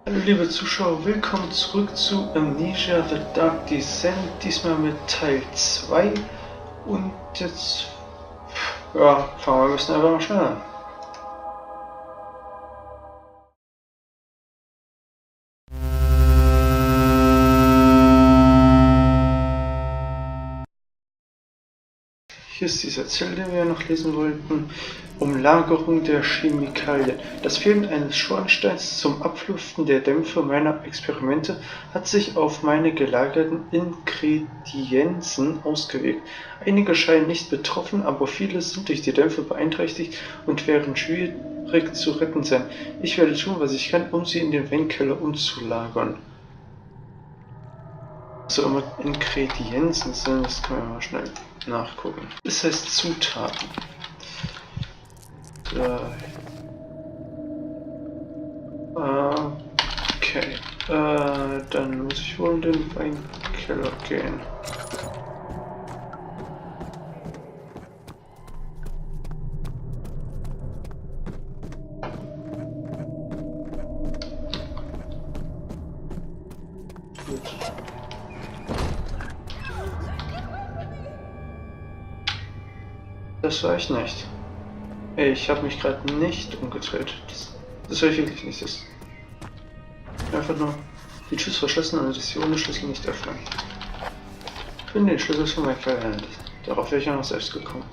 Hallo liebe Zuschauer, willkommen zurück zu Amnesia The Dark Descent, diesmal mit Teil 2 und jetzt, ja, fangen wir ein bisschen einfach mal schnell an. Hier ist dieser Zettel, den wir ja noch lesen wollten. Umlagerung der Chemikalien. Das Fehlen eines Schornsteins zum Ablüften der Dämpfe meiner Experimente hat sich auf meine gelagerten Ingredienzen ausgewirkt. Einige scheinen nicht betroffen, aber viele sind durch die Dämpfe beeinträchtigt und werden schwierig zu retten sein. Ich werde tun, was ich kann, um sie in den Weinkeller umzulagern. So, immer Ingredienzen sind, das können wir mal schnell nachgucken. Das heißt Zutaten. Okay. Dann muss ich wohl in den Weinkeller gehen. Das war ich nicht. Ich habe mich gerade nicht umgedreht. Das war ich wirklich nicht. Das einfach nur die Tür verschlossen und das hier ohne Schlüssel nicht öffnen. Finde den Schlüssel von meinem Verhältnis. Darauf wäre ich auch noch selbst gekommen.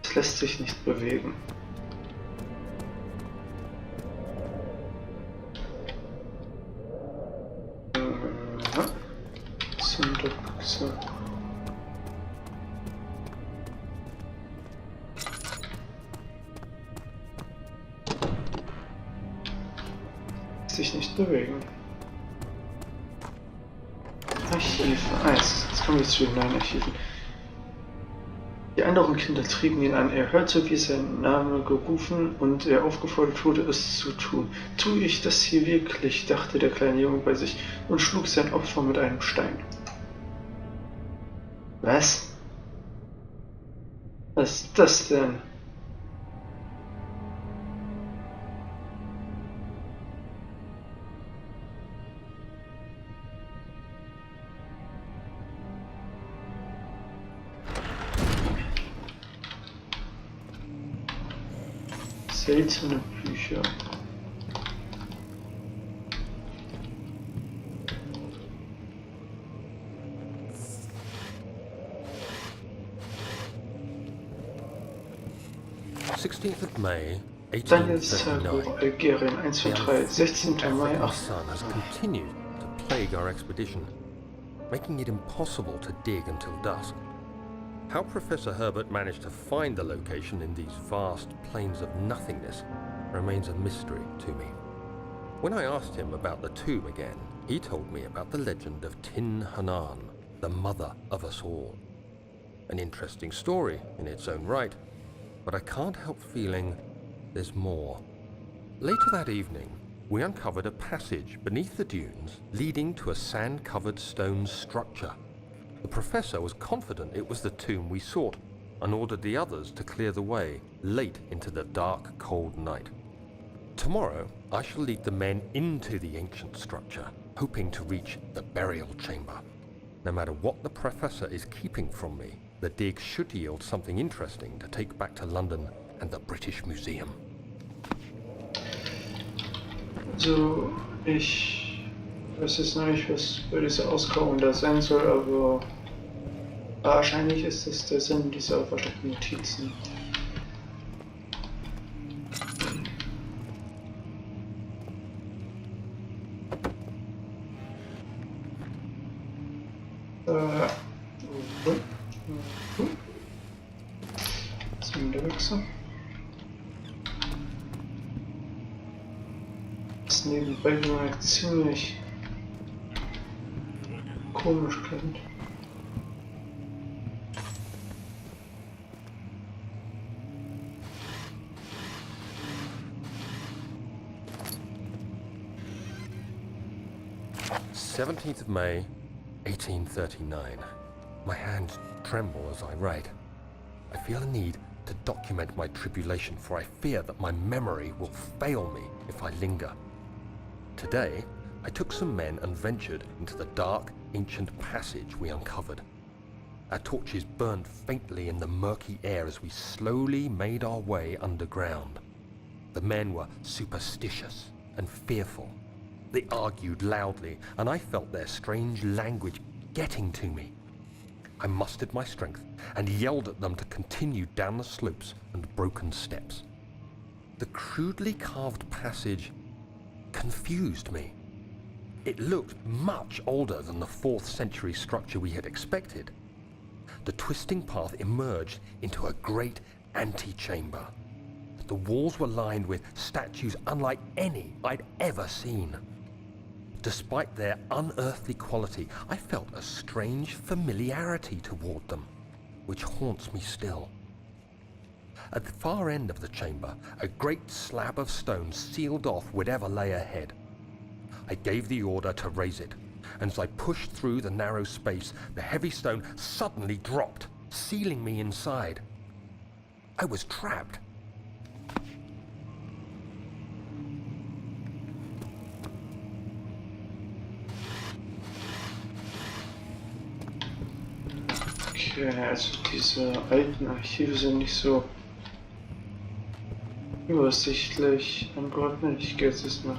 Es lässt sich nicht bewegen. So. Sich nicht bewegen. Archive. Jetzt kommen wir zu den neuen Archiven. Die anderen Kinder trieben ihn an. Er hörte, wie sein Name gerufen und er aufgefordert wurde, es zu tun. Tue ich das hier wirklich? Dachte der kleine Junge bei sich und schlug sein Opfer mit einem Stein. Was? Was ist das denn? Seltene Bücher. May, Daniels Tagebuch, Algerien, 1 von 3, 16. Mai, 8. Sun has continued to plague our expedition, making it impossible to dig until dusk. How Professor Herbert managed to find the location in these vast plains of nothingness remains a mystery to me. When I asked him about the tomb again, he told me about the legend of Tin Hanan, the mother of us all. An interesting story in its own right, but I can't help feeling there's more. Later that evening, we uncovered a passage beneath the dunes leading to a sand-covered stone structure. The professor was confident it was the tomb we sought and ordered the others to clear the way late into the dark, cold night. Tomorrow, I shall lead the men into the ancient structure, hoping to reach the burial chamber. No matter what the professor is keeping from me, the dig should yield something interesting to take back to London and the British Museum. Also, ich weiß jetzt noch nicht, was bei dieser Auskauung da sein soll, aber wahrscheinlich ist es der Sinn dieser versteckten Notizen. Das nebenbei bemerkt ziemlich komisch klingt. "17th of May, 1839. My hands tremble as I write. I feel a need to document my tribulation, for I fear that my memory will fail me if I linger. Today, I took some men and ventured into the dark, ancient passage we uncovered. Our torches burned faintly in the murky air as we slowly made our way underground. The men were superstitious and fearful. They argued loudly, and I felt their strange language getting to me. I mustered my strength and yelled at them to continue down the slopes and broken steps. The crudely carved passage confused me. It looked much older than the 4th century structure we had expected. The twisting path emerged into a great antechamber. The walls were lined with statues unlike any I'd ever seen. Despite their unearthly quality, I felt a strange familiarity toward them, which haunts me still. At the far end of the chamber, a great slab of stone sealed off whatever lay ahead. I gave the order to raise it, and as I pushed through the narrow space, the heavy stone suddenly dropped, sealing me inside. I was trapped. Okay, also diese alten Archive sind nicht so übersichtlich angeordnet. Ich gehe jetzt erstmal.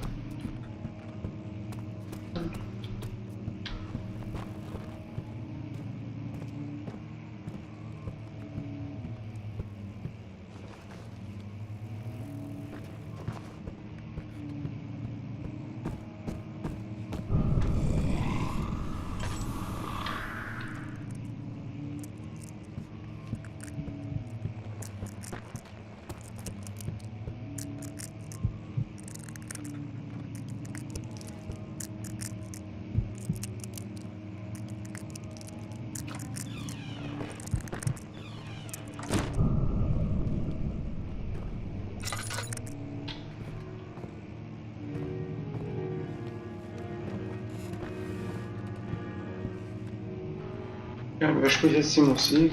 Ja, wer spielt jetzt die Musik?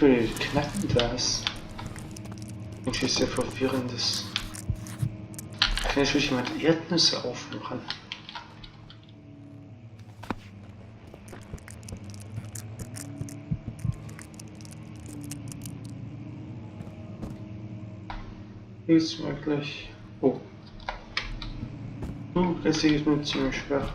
Wie knacken das? Irgendwie sehr verwirrendes. Kann ich wirklich jemand Erdnüsse aufmachen? Jetzt mal gleich. Oh. Das hier ist mir ziemlich schwach.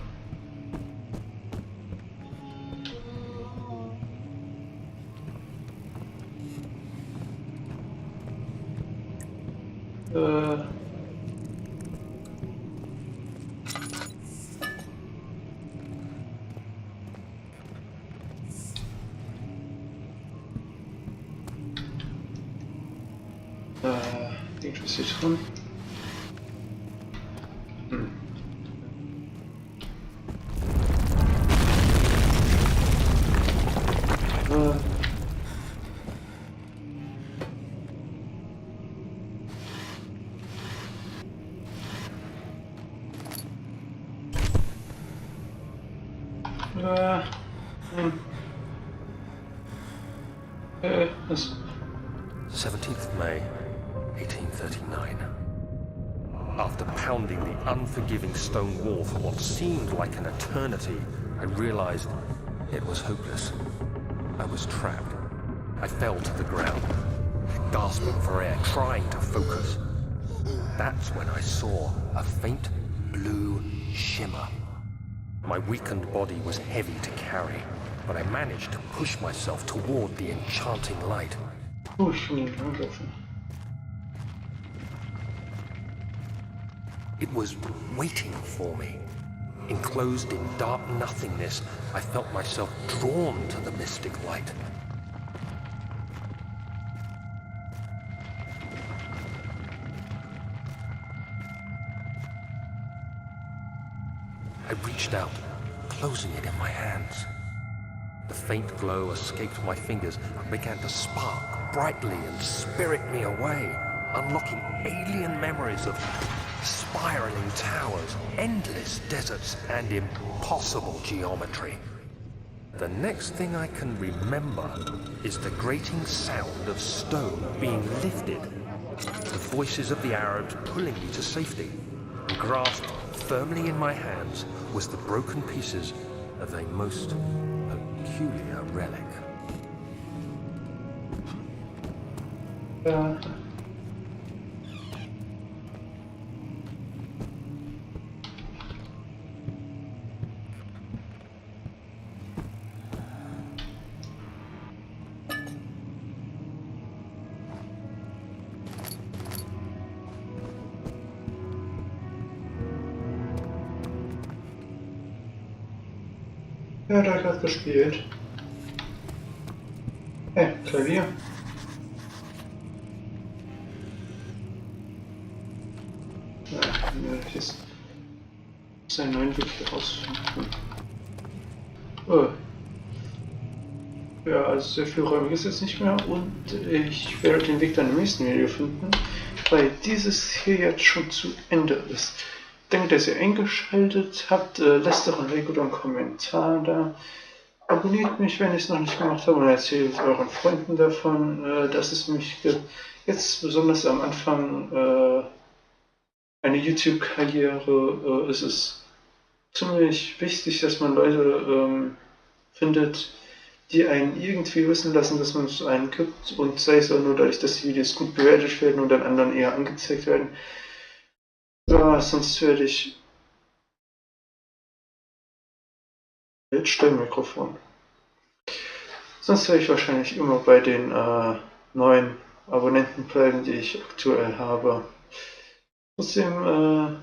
Was ist dran? Was? 17th May, 1839. After pounding the unforgiving stone wall for what seemed like an eternity, I realized it was hopeless. I was trapped. I fell to the ground, gasping for air, trying to focus. That's when I saw a faint blue shimmer. My weakened body was heavy to carry, but I managed to push myself toward the enchanting light. It was waiting for me. Enclosed in dark nothingness, I felt myself drawn to the mystic light. I reached out, closing it in my hands. The faint glow escaped my fingers and began to spark brightly and spirit me away, unlocking alien memories of spiraling towers, endless deserts, and impossible geometry. The next thing I can remember is the grating sound of stone being lifted, the voices of the Arabs pulling me to safety, and grasped firmly in my hands was the broken pieces of a most peculiar relic. Ja, da gerade gespielt. Hey, Klavier. Ja, jetzt seinen neuen Weg hier rausfinden. Oh. Ja, also sehr viel räumig ist jetzt nicht mehr und ich werde den Weg dann im nächsten Video finden, weil dieses hier jetzt schon zu Ende ist. Danke, dass ihr eingeschaltet habt. Lasst doch ein Like oder einen Kommentar da. Abonniert mich, wenn ich es noch nicht gemacht habe, und erzählt euren Freunden davon, dass es mich gibt. Jetzt besonders am Anfang einer YouTube-Karriere ist es ziemlich wichtig, dass man Leute findet, die einen irgendwie wissen lassen, dass man es einen gibt, und sei es auch nur dadurch, dass die Videos gut bewertet werden und dann anderen eher angezeigt werden. Ja, sonst werde ich Steuermikrofon. Sonst werde ich wahrscheinlich immer bei den 9 Abonnenten bleiben, die ich aktuell habe. Trotzdem,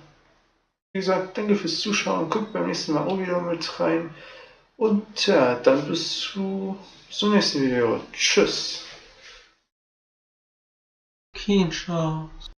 wie gesagt, danke fürs Zuschauen. Guckt beim nächsten Mal auch wieder mit rein. Und ja, dann bis zum nächsten Video. Tschüss. KeenShows.